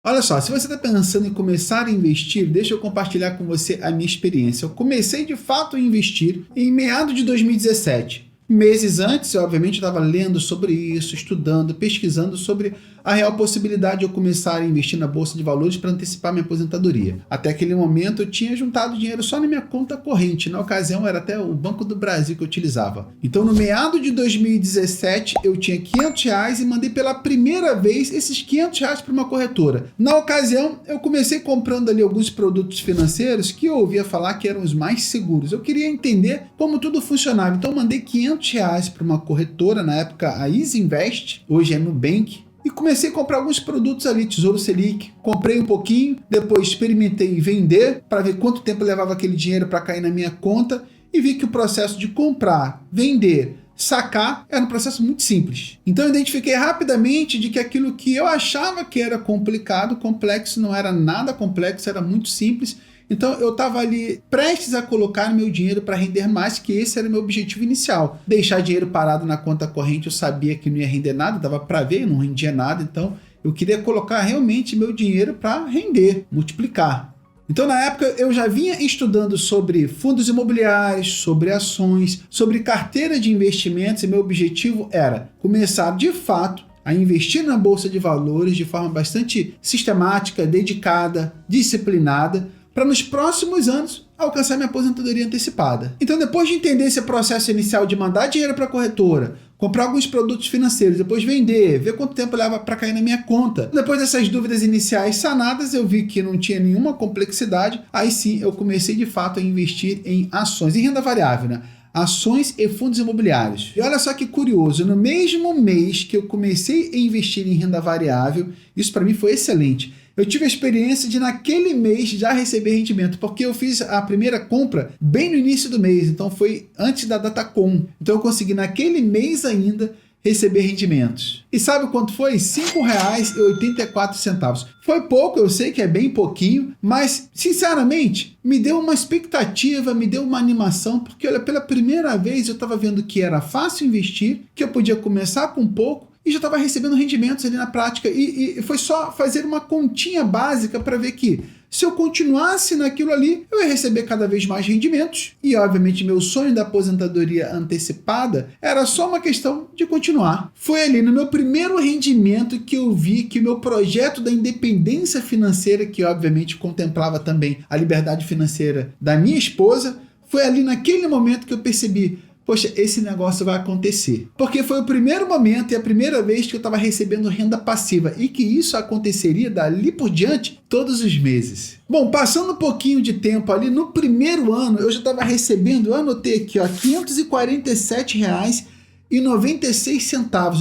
Olha só, se você está pensando em começar a investir, deixa eu compartilhar com você a minha experiência. Eu comecei de fato a investir em meados de 2017. Meses antes, eu obviamente estava lendo sobre isso, estudando, pesquisando sobre a real possibilidade de eu começar a investir na Bolsa de Valores para antecipar minha aposentadoria. Até aquele momento eu tinha juntado dinheiro só na minha conta corrente, na ocasião era até o Banco do Brasil que eu utilizava. Então no meado de 2017 eu tinha R$ 500 e mandei pela primeira vez esses R$ 500 para uma corretora. Na ocasião eu comecei comprando ali alguns produtos financeiros que eu ouvia falar que eram os mais seguros. Eu queria entender como tudo funcionava, então eu mandei R$ 500 para uma corretora, na época a Easy Invest, hoje é Nubank, e comecei a comprar alguns produtos ali, Tesouro Selic, comprei um pouquinho, depois experimentei vender para ver quanto tempo levava aquele dinheiro para cair na minha conta e vi que o processo de comprar, vender, sacar era um processo muito simples. Então eu identifiquei rapidamente de que aquilo que eu achava que era complicado, complexo, não era nada complexo, era muito simples. Então eu estava ali prestes a colocar meu dinheiro para render mais, que esse era o meu objetivo inicial. Deixar dinheiro parado na conta corrente, eu sabia que não ia render nada, dava para ver, não rendia nada, então eu queria colocar realmente meu dinheiro para render, multiplicar. Então na época eu já vinha estudando sobre fundos imobiliários, sobre ações, sobre carteira de investimentos e meu objetivo era começar de fato a investir na Bolsa de Valores de forma bastante sistemática, dedicada, disciplinada, para nos próximos anos alcançar minha aposentadoria antecipada. Então, depois de entender esse processo inicial de mandar dinheiro para a corretora, comprar alguns produtos financeiros, depois vender, ver quanto tempo leva para cair na minha conta, depois dessas dúvidas iniciais sanadas, eu vi que não tinha nenhuma complexidade, aí sim eu comecei de fato a investir em ações, em renda variável, né? Ações e fundos imobiliários. E olha só que curioso, no mesmo mês que eu comecei a investir em renda variável, isso para mim foi excelente. Eu tive a experiência de naquele mês já receber rendimento, porque eu fiz a primeira compra bem no início do mês, então foi antes da Datacom. Então eu consegui naquele mês ainda receber rendimentos. E sabe quanto foi? R$ 5,84. Foi pouco, eu sei que é bem pouquinho, mas sinceramente me deu uma expectativa, me deu uma animação, porque olha, pela primeira vez eu estava vendo que era fácil investir, que eu podia começar com pouco, e já estava recebendo rendimentos ali na prática, e foi só fazer uma continha básica para ver que se eu continuasse naquilo ali, eu ia receber cada vez mais rendimentos, e obviamente meu sonho da aposentadoria antecipada era só uma questão de continuar. Foi ali no meu primeiro rendimento que eu vi que o meu projeto da independência financeira, que obviamente contemplava também a liberdade financeira da minha esposa, foi ali naquele momento que eu percebi, poxa, esse negócio vai acontecer. Porque foi o primeiro momento e a primeira vez que eu estava recebendo renda passiva e que isso aconteceria dali por diante todos os meses. Bom, passando um pouquinho de tempo ali, no primeiro ano eu já estava recebendo, eu anotei aqui, ó, R$ 547,96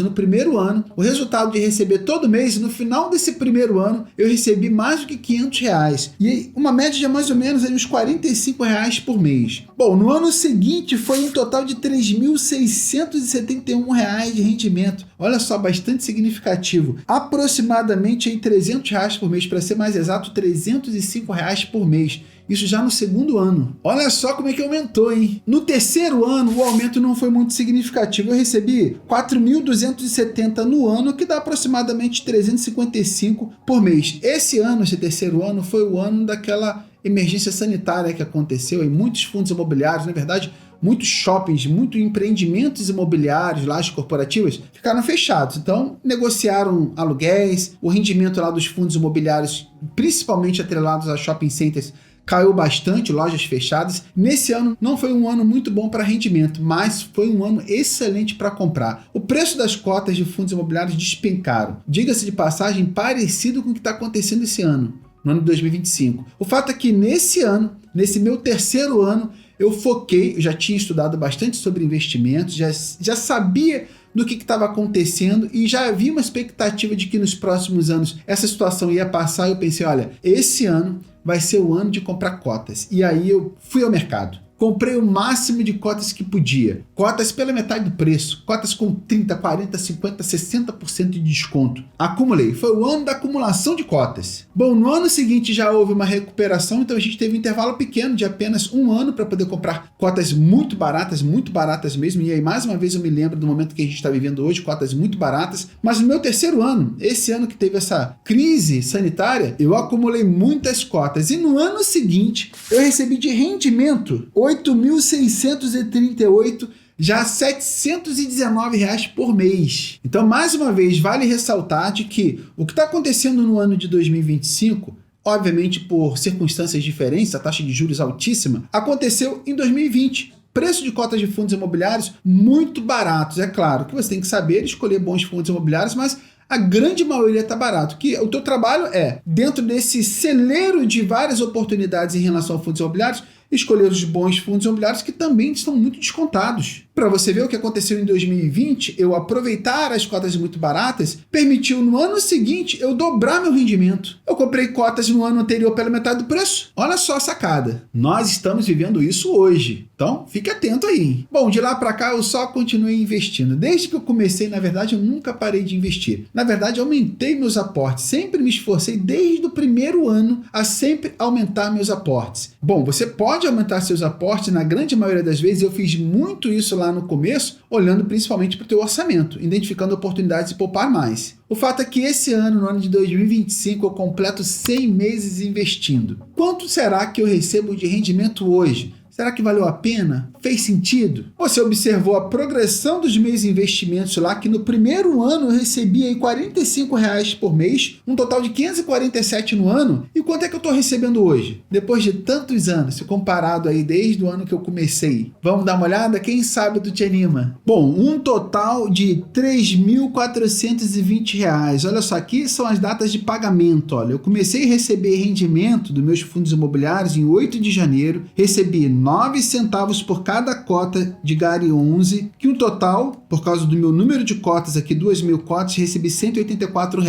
no primeiro ano. O resultado de receber todo mês, no final desse primeiro ano, eu recebi mais do que R$ 500. E uma média de mais ou menos uns R$ 45 por mês. Bom, no ano seguinte foi um total de R$ 3.671 de rendimento. Olha só, bastante significativo. Aproximadamente R$ 300 por mês, para ser mais exato, R$ 305 por mês. Isso já no segundo ano. Olha só como é que aumentou, hein? No terceiro ano, o aumento não foi muito significativo. Eu recebi 4.270 no ano, que dá aproximadamente 355 por mês. Esse ano, esse terceiro ano, foi o ano daquela emergência sanitária que aconteceu em muitos fundos imobiliários, na verdade, muitos shoppings, muitos empreendimentos imobiliários, lajes corporativas, ficaram fechados. Então, negociaram aluguéis, o rendimento lá dos fundos imobiliários, principalmente atrelados a shopping centers, caiu bastante, lojas fechadas. Nesse ano não foi um ano muito bom para rendimento, mas foi um ano excelente para comprar. O preço das cotas de fundos imobiliários despencaram. Diga-se de passagem, parecido com o que está acontecendo esse ano, no ano de 2025. O fato é que nesse ano, nesse meu terceiro ano, eu foquei, eu já tinha estudado bastante sobre investimentos, já sabia do que estava acontecendo e já havia uma expectativa de que nos próximos anos essa situação ia passar. E eu pensei, olha, esse ano vai ser o ano de comprar cotas. E aí eu fui ao mercado. Comprei o máximo de cotas que podia. Cotas pela metade do preço. Cotas com 30, 40, 50, 60% de desconto. Acumulei. Foi o ano da acumulação de cotas. Bom, no ano seguinte já houve uma recuperação, então a gente teve um intervalo pequeno de apenas um ano para poder comprar cotas muito baratas mesmo. E aí, mais uma vez, eu me lembro do momento que a gente está vivendo hoje, cotas muito baratas. Mas no meu terceiro ano, esse ano que teve essa crise sanitária, eu acumulei muitas cotas. E no ano seguinte, eu recebi de rendimento 8.638, já R$ 719 por mês. Então, mais uma vez, vale ressaltar de que o que está acontecendo no ano de 2025, obviamente por circunstâncias diferentes, a taxa de juros altíssima, aconteceu em 2020. Preço de cotas de fundos imobiliários muito baratos. É claro que você tem que saber escolher bons fundos imobiliários, mas a grande maioria está barato. Que o teu trabalho é, dentro desse celeiro de várias oportunidades em relação a fundos imobiliários, escolher os bons fundos imobiliários que também estão muito descontados. Para você ver o que aconteceu em 2020, eu aproveitar as cotas muito baratas, permitiu no ano seguinte eu dobrar meu rendimento. Eu comprei cotas no ano anterior pela metade do preço. Olha só a sacada. Nós estamos vivendo isso hoje. Então, fique atento aí. Bom, de lá para cá eu só continuei investindo. Desde que eu comecei, na verdade, eu nunca parei de investir. Na verdade, eu aumentei meus aportes. Sempre me esforcei desde o primeiro ano a sempre aumentar meus aportes. Bom, você pode aumentar seus aportes, na grande maioria das vezes eu fiz muito isso lá no começo, olhando principalmente para o teu orçamento, identificando oportunidades de poupar mais. O fato é que esse ano, no ano de 2025, eu completo 100 meses investindo. Quanto será que eu recebo de rendimento hoje? Será que valeu a pena? Fez sentido? Você observou a progressão dos meus investimentos lá, que no primeiro ano eu recebi aí R$ 45 por mês, um total de 547 no ano. E quanto é que eu estou recebendo hoje? Depois de tantos anos, se comparado aí desde o ano que eu comecei. Vamos dar uma olhada? Quem sabe tu te anima? Bom, um total de R$ 3.420. Olha só, aqui são as datas de pagamento. Olha, eu comecei a receber rendimento dos meus fundos imobiliários em 8 de janeiro, recebi 9 centavos por cada cota de GARI 11, que um total, por causa do meu número de cotas aqui, 2.000 cotas, recebi R$ 184.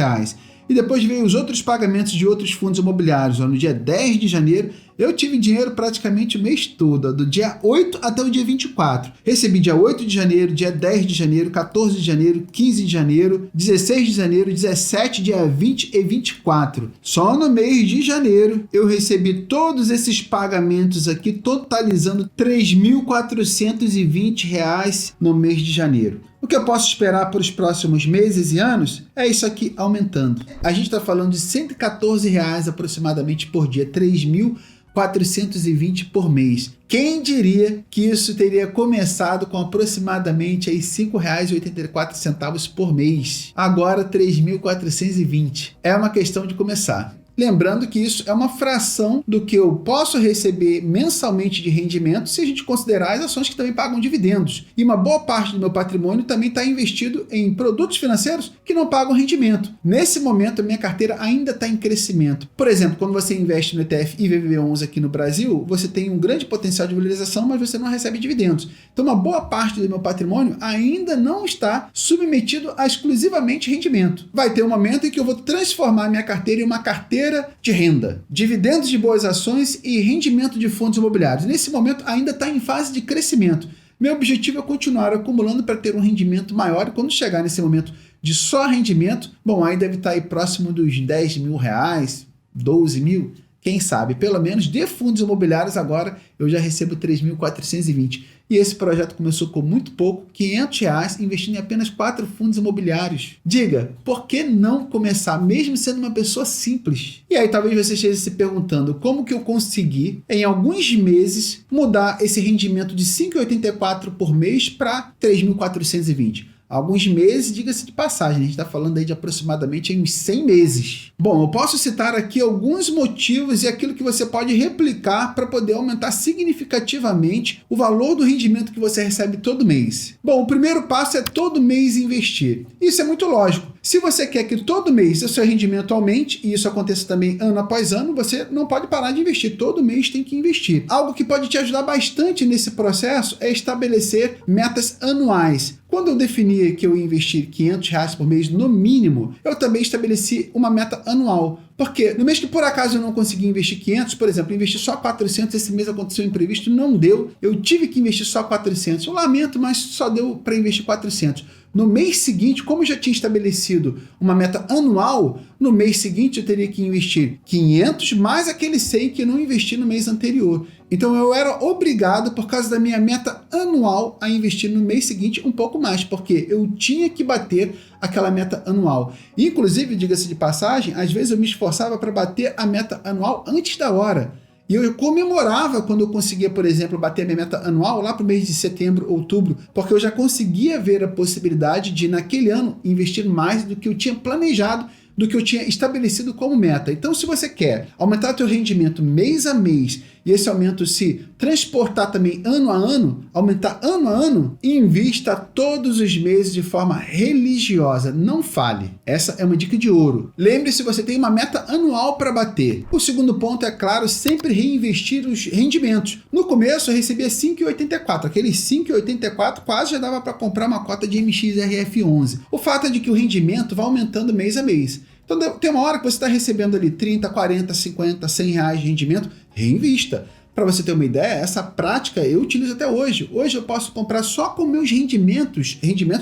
E depois veio os outros pagamentos de outros fundos imobiliários. No dia 10 de janeiro, eu tive dinheiro praticamente o mês todo, do dia 8 até o dia 24. Recebi dia 8 de janeiro, dia 10 de janeiro, 14 de janeiro, 15 de janeiro, 16 de janeiro, 17, dia 20 e 24. Só no mês de janeiro eu recebi todos esses pagamentos aqui, totalizando R$ 3.420 no mês de janeiro. O que eu posso esperar para os próximos meses e anos é isso aqui aumentando. A gente está falando de R$ 114 aproximadamente por dia, 3.420 por mês. Quem diria que isso teria começado com aproximadamente R$ 5,84 por mês? Agora 3.420. É uma questão de começar. Lembrando que isso é uma fração do que eu posso receber mensalmente de rendimento se a gente considerar as ações que também pagam dividendos. E uma boa parte do meu patrimônio também está investido em produtos financeiros que não pagam rendimento. Nesse momento, a minha carteira ainda está em crescimento. Por exemplo, quando você investe no ETF IVVB11 aqui no Brasil, você tem um grande potencial de valorização, mas você não recebe dividendos. Então, uma boa parte do meu patrimônio ainda não está submetido a exclusivamente rendimento. Vai ter um momento em que eu vou transformar a minha carteira em uma carteira de renda, dividendos de boas ações e rendimento de fundos imobiliários. Nesse momento ainda está em fase de crescimento. Meu objetivo é continuar acumulando para ter um rendimento maior e quando chegar nesse momento de só rendimento, bom, aí deve estar aí próximo dos R$10.000, 12 mil, quem sabe, pelo menos de fundos imobiliários agora eu já recebo 3.420. E esse projeto começou com muito pouco, R$500, investindo em apenas 4 fundos imobiliários. Diga, por que não começar, mesmo sendo uma pessoa simples? E aí talvez você esteja se perguntando como que eu consegui, em alguns meses, mudar esse rendimento de 5,84 por mês para 3.420. Alguns meses, diga-se de passagem, a gente está falando aí de aproximadamente uns 100 meses. Bom, eu posso citar aqui alguns motivos e aquilo que você pode replicar para poder aumentar significativamente o valor do rendimento que você recebe todo mês. Bom, o primeiro passo é todo mês investir. Isso é muito lógico. Se você quer que todo mês o seu rendimento aumente, e isso aconteça também ano após ano, você não pode parar de investir. Todo mês tem que investir. Algo que pode te ajudar bastante nesse processo é estabelecer metas anuais. Quando eu defini que eu ia investir R$500 por mês no mínimo, eu também estabeleci uma meta anual. Porque no mês que por acaso eu não consegui investir 500, por exemplo, eu investi só 400, esse mês aconteceu um imprevisto, não deu, eu tive que investir só 400. Eu lamento, mas só deu para investir 400. No mês seguinte, como eu já tinha estabelecido uma meta anual, no mês seguinte eu teria que investir 500 mais aquele 100 que eu não investi no mês anterior. Então eu era obrigado, por causa da minha meta anual, a investir no mês seguinte um pouco mais, porque eu tinha que bater aquela meta anual. Inclusive, diga-se de passagem, às vezes eu me esforçava para bater a meta anual antes da hora. E eu comemorava quando eu conseguia, por exemplo, bater a minha meta anual lá para o mês de setembro, outubro, porque eu já conseguia ver a possibilidade de, naquele ano, investir mais do que eu tinha planejado, do que eu tinha estabelecido como meta. Então, se você quer aumentar o teu rendimento mês a mês e esse aumento se transportar também ano a ano, aumentar ano a ano, invista todos os meses de forma religiosa. Não falhe. Essa é uma dica de ouro. Lembre-se, você tem uma meta anual para bater. O segundo ponto é, claro, sempre reinvestir os rendimentos. No começo, eu recebia 5,84. Aqueles 5,84 quase já dava para comprar uma cota de MXRF11. O fato é de que o rendimento vai aumentando mês a mês. Então tem uma hora que você está recebendo ali 30, 40, 50, 100 reais de rendimento, reinvista. Para você ter uma ideia, essa prática eu utilizo até hoje. Hoje eu posso comprar só com meus rendimentos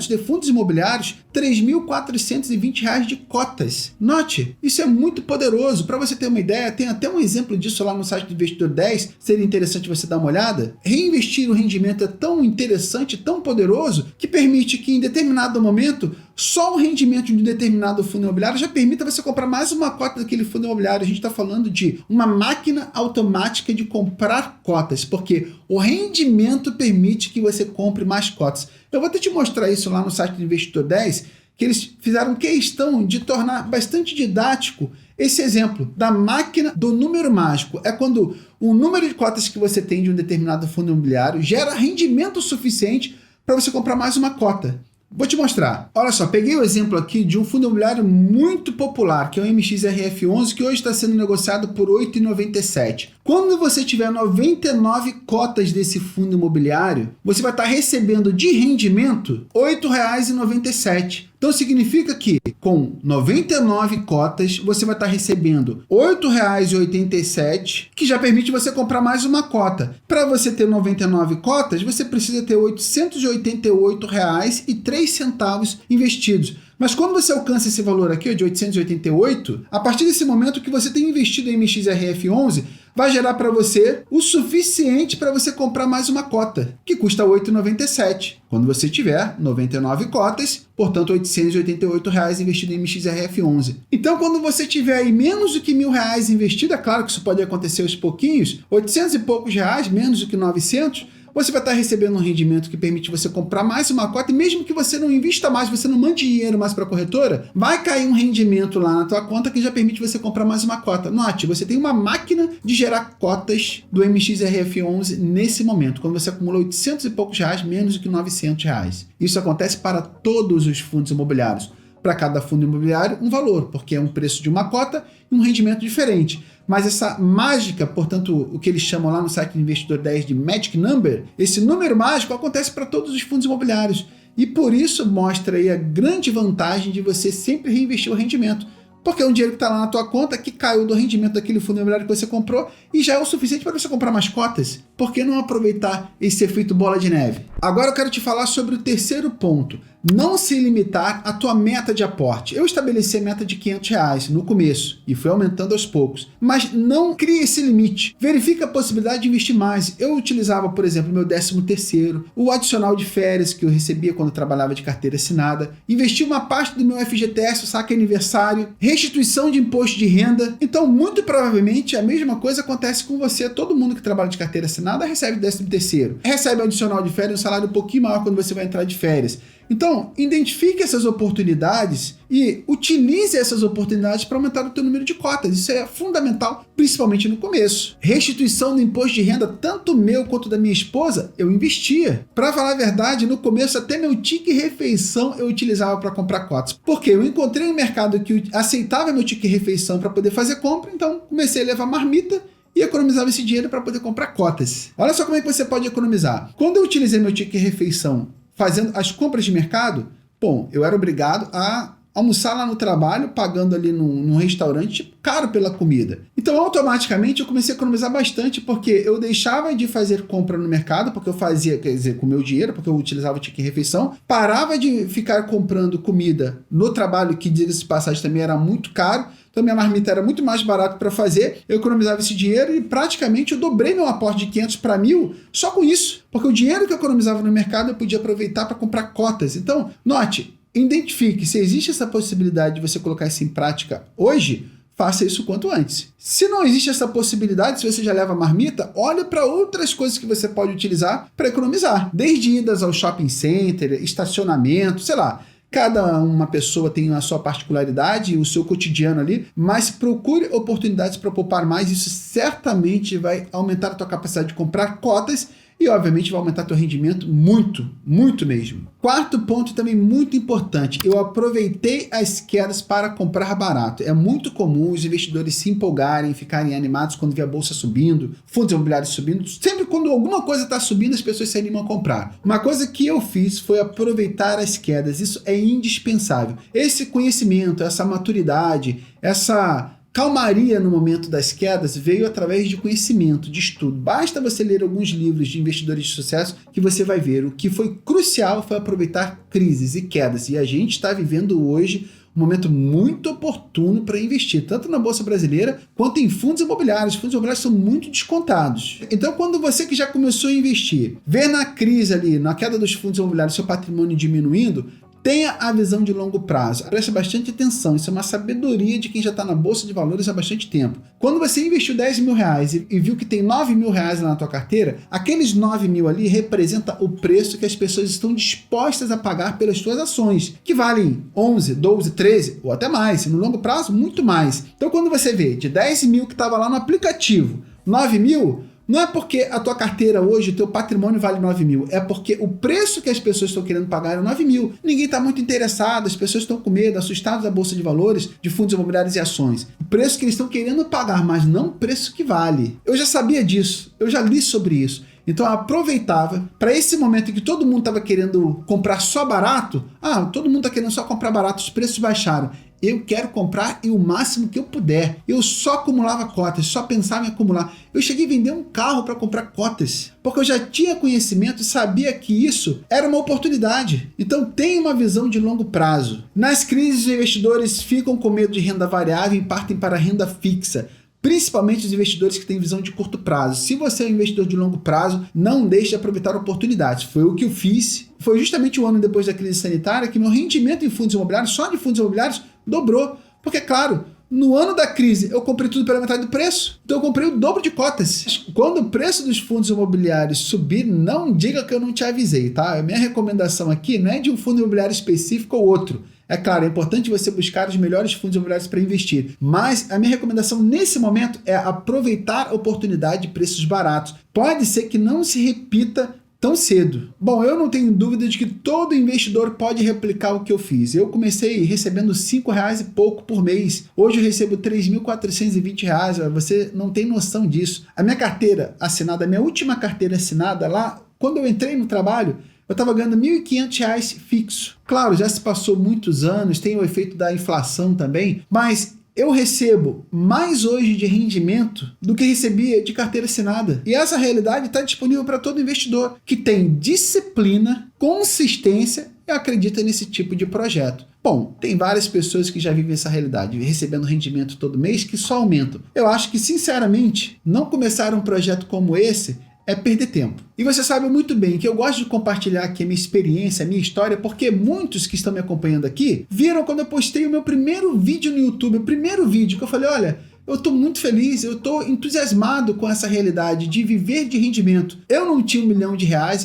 de fundos imobiliários, R$ 3.420 de cotas. Note, isso é muito poderoso. Para você ter uma ideia, tem até um exemplo disso lá no site do Investidor 10, seria interessante você dar uma olhada. Reinvestir o rendimento é tão interessante, tão poderoso, que permite que em determinado momento, só o rendimento de um determinado fundo imobiliário já permita você comprar mais uma cota daquele fundo imobiliário. A gente está falando de uma máquina automática de comprar cotas, porque o rendimento permite que você compre mais cotas. Eu vou até te mostrar isso lá no site do Investidor 10, que eles fizeram questão de tornar bastante didático esse exemplo da máquina do número mágico. É quando o número de cotas que você tem de um determinado fundo imobiliário gera rendimento suficiente para você comprar mais uma cota. Vou te mostrar. Olha só, peguei o exemplo aqui de um fundo imobiliário muito popular, que é o MXRF11, que hoje está sendo negociado por R$ 8,97. Quando você tiver 99 cotas desse fundo imobiliário, você vai estar recebendo de rendimento R$ 8,97. Então significa que com 99 cotas, você vai estar recebendo R$ 8,87, que já permite você comprar mais uma cota. Para você ter 99 cotas, você precisa ter R$ 888,03 investidos. Mas quando você alcança esse valor aqui, de 888, a partir desse momento que você tem investido em MXRF11, vai gerar para você o suficiente para você comprar mais uma cota, que custa R$ 8,97. Quando você tiver 99 cotas, portanto R$ 888 investido em MXRF11. Então, quando você tiver aí menos do que R$ 1.000 investido, é claro que isso pode acontecer aos pouquinhos, 800 e poucos reais, menos do que 900, você vai estar recebendo um rendimento que permite você comprar mais uma cota, e mesmo que você não invista mais, você não mande dinheiro mais para a corretora, vai cair um rendimento lá na tua conta que já permite você comprar mais uma cota. Note, você tem uma máquina de gerar cotas do MXRF11 nesse momento, quando você acumula 800 e poucos reais, menos do que 900 reais. Isso acontece para todos os fundos imobiliários. Para cada fundo imobiliário, um valor, porque é um preço de uma cota e um rendimento diferente. Mas essa mágica, portanto, o que eles chamam lá no site do Investidor 10 de Magic Number, esse número mágico acontece para todos os fundos imobiliários. E por isso mostra aí a grande vantagem de você sempre reinvestir o rendimento. Porque é um dinheiro que está lá na tua conta, que caiu do rendimento daquele fundo imobiliário que você comprou e já é o suficiente para você comprar mais cotas. Por que não aproveitar esse efeito bola de neve? Agora eu quero te falar sobre o terceiro ponto. Não se limitar à tua meta de aporte. Eu estabeleci a meta de R$500 no começo e fui aumentando aos poucos. Mas não crie esse limite. Verifique a possibilidade de investir mais. Eu utilizava, por exemplo, meu 13º, o adicional de férias que eu recebia quando eu trabalhava de carteira assinada, investi uma parte do meu FGTS, o saque aniversário, restituição de imposto de renda. Então, muito provavelmente, a mesma coisa acontece com você. Todo mundo que trabalha de carteira assinada recebe 13º. Recebe um adicional de férias, um salário um pouquinho maior quando você vai entrar de férias. Então, identifique essas oportunidades e utilize essas oportunidades para aumentar o teu número de cotas. Isso é fundamental, principalmente no começo. Restituição do imposto de renda, tanto meu quanto da minha esposa, eu investia. Para falar a verdade, no começo até meu ticket refeição eu utilizava para comprar cotas. Porque eu encontrei um mercado que aceitava meu ticket refeição para poder fazer compra, então comecei a levar marmita e economizava esse dinheiro para poder comprar cotas. Olha só como é que você pode economizar. Quando eu utilizei meu ticket refeição fazendo as compras de mercado, bom, eu era obrigado a almoçar lá no trabalho, pagando ali num restaurante caro pela comida. Então, automaticamente, eu comecei a economizar bastante, porque eu deixava de fazer compra no mercado, porque eu fazia, quer dizer, com o meu dinheiro, porque eu utilizava o ticket refeição, parava de ficar comprando comida no trabalho, que, diga-se de passagem, também era muito caro, então minha marmita era muito mais barato para fazer, eu economizava esse dinheiro e praticamente eu dobrei meu aporte de 500 para 1.000 só com isso, porque o dinheiro que eu economizava no mercado eu podia aproveitar para comprar cotas. Então, note, identifique se existe essa possibilidade de você colocar isso em prática hoje, faça isso quanto antes. Se não existe essa possibilidade, se você já leva marmita, olhe para outras coisas que você pode utilizar para economizar. Desde idas ao shopping center, estacionamento, sei lá. Cada uma pessoa tem a sua particularidade e o seu cotidiano ali, mas procure oportunidades para poupar mais. Isso certamente vai aumentar a tua capacidade de comprar cotas e, obviamente, vai aumentar teu rendimento muito, muito mesmo. Quarto ponto também muito importante, eu aproveitei as quedas para comprar barato. É muito comum os investidores se empolgarem, ficarem animados quando vê a bolsa subindo, fundos imobiliários subindo. Sempre quando alguma coisa está subindo, as pessoas se animam a comprar. Uma coisa que eu fiz foi aproveitar as quedas, isso é indispensável. Esse conhecimento, essa maturidade, essa calmaria no momento das quedas veio através de conhecimento, de estudo. Basta você ler alguns livros de investidores de sucesso que você vai ver. O que foi crucial foi aproveitar crises e quedas. E a gente está vivendo hoje um momento muito oportuno para investir, tanto na Bolsa Brasileira quanto em fundos imobiliários. Os fundos imobiliários são muito descontados. Então, quando você que já começou a investir, vê na crise ali, na queda dos fundos imobiliários, seu patrimônio diminuindo, tenha a visão de longo prazo, preste bastante atenção, isso é uma sabedoria de quem já está na Bolsa de Valores há bastante tempo. Quando você investiu 10 mil reais e viu que tem 9 mil reais lá na tua carteira, aqueles 9 mil ali representa o preço que as pessoas estão dispostas a pagar pelas suas ações, que valem 11, 12, 13 ou até mais, no longo prazo, muito mais. Então quando você vê de 10 mil que estava lá no aplicativo, 9 mil, não é porque a tua carteira hoje, o teu patrimônio vale 9 mil, é porque o preço que as pessoas estão querendo pagar é 9 mil. Ninguém está muito interessado, as pessoas estão com medo, assustadas da Bolsa de Valores, de fundos imobiliários e ações. O preço que eles estão querendo pagar, mas não o preço que vale. Eu já sabia disso, eu já li sobre isso. Então eu aproveitava para esse momento em que todo mundo estava querendo comprar só barato, todo mundo está querendo só comprar barato, os preços baixaram. Eu quero comprar e o máximo que eu puder. Eu só acumulava cotas, só pensava em acumular. Eu cheguei a vender um carro para comprar cotas, porque eu já tinha conhecimento e sabia que isso era uma oportunidade. Então tenha uma visão de longo prazo. Nas crises, os investidores ficam com medo de renda variável e partem para a renda fixa. Principalmente os investidores que têm visão de curto prazo. Se você é um investidor de longo prazo, não deixe de aproveitar oportunidades. Foi o que eu fiz. Foi justamente o ano depois da crise sanitária que meu rendimento em fundos imobiliários, só de fundos imobiliários, dobrou. Porque, claro, no ano da crise eu comprei tudo pela metade do preço. Então eu comprei o dobro de cotas. Quando o preço dos fundos imobiliários subir, não diga que eu não te avisei, tá? A minha recomendação aqui não é de um fundo imobiliário específico ou outro. É claro, é importante você buscar os melhores fundos imobiliários para investir, mas a minha recomendação nesse momento é aproveitar a oportunidade de preços baratos. Pode ser que não se repita tão cedo. Bom, eu não tenho dúvida de que todo investidor pode replicar o que eu fiz. Eu comecei recebendo R$5 e pouco por mês. Hoje eu recebo R$3.420. Você não tem noção disso. A minha carteira assinada, a minha última carteira assinada lá, quando eu entrei no trabalho, eu estava ganhando R$1.500 fixo. Claro, já se passou muitos anos, tem o efeito da inflação também, mas eu recebo mais hoje de rendimento do que recebia de carteira assinada. E essa realidade está disponível para todo investidor que tem disciplina, consistência e acredita nesse tipo de projeto. Bom, tem várias pessoas que já vivem essa realidade, recebendo rendimento todo mês que só aumentam. Eu acho que, sinceramente, não começar um projeto como esse é perder tempo. E você sabe muito bem que eu gosto de compartilhar aqui a minha experiência, a minha história, porque muitos que estão me acompanhando aqui viram quando eu postei o meu primeiro vídeo no YouTube, o primeiro vídeo que eu falei, olha, Eu estou muito feliz, eu estou entusiasmado com essa realidade de viver de rendimento. Eu não tinha R$1 milhão,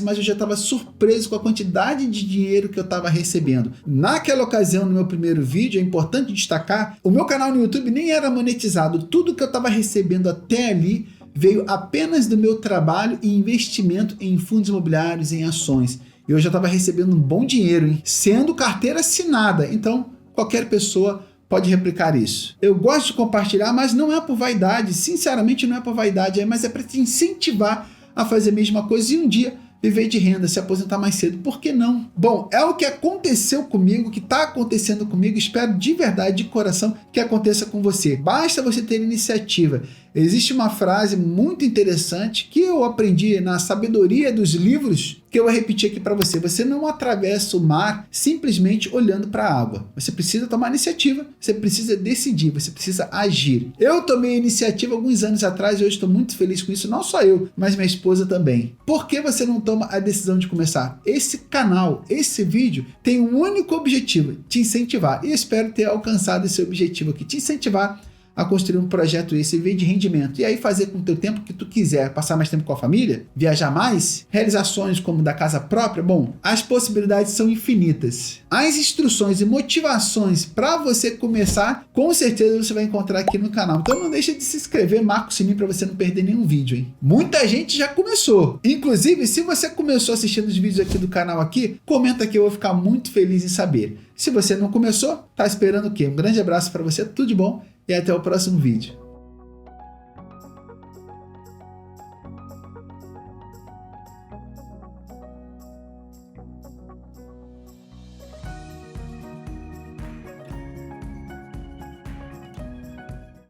mas eu já estava surpreso com a quantidade de dinheiro que eu estava recebendo. Naquela ocasião, no meu primeiro vídeo, é importante destacar, o meu canal no YouTube nem era monetizado. Tudo que eu estava recebendo até ali veio apenas do meu trabalho e investimento em fundos imobiliários, em ações. Eu já estava recebendo um bom dinheiro, hein? Sendo carteira assinada. Então, qualquer pessoa pode replicar isso. Eu gosto de compartilhar, mas não é por vaidade. Sinceramente, não é por vaidade, mas é para te incentivar a fazer a mesma coisa e um dia viver de renda, se aposentar mais cedo. Por que não? Bom, é o que aconteceu comigo, que está acontecendo comigo. Espero de verdade, de coração, que aconteça com você. Basta você ter iniciativa. Existe uma frase muito interessante que eu aprendi na sabedoria dos livros, que eu vou repetir aqui para você. Você não atravessa o mar simplesmente olhando para a água. Você precisa tomar iniciativa, você precisa decidir, você precisa agir. Eu tomei iniciativa alguns anos atrás e hoje estou muito feliz com isso. Não só eu, mas minha esposa também. Por que você não toma a decisão de começar? Esse canal, esse vídeo, tem um único objetivo, te incentivar. E espero ter alcançado esse objetivo aqui, te incentivar a construir um projeto esse, viver de rendimento. E aí fazer com o teu tempo que tu quiser, passar mais tempo com a família, viajar mais, realizar sonhos como da casa própria. Bom, as possibilidades são infinitas. As instruções e motivações para você começar, com certeza você vai encontrar aqui no canal. Então não deixa de se inscrever, marca o sininho para você não perder nenhum vídeo, hein? Muita gente já começou. Inclusive, se você começou assistindo os vídeos aqui do canal aqui, comenta que eu vou ficar muito feliz em saber. Se você não começou, tá esperando o quê? Um grande abraço para você, tudo de bom e até o próximo vídeo.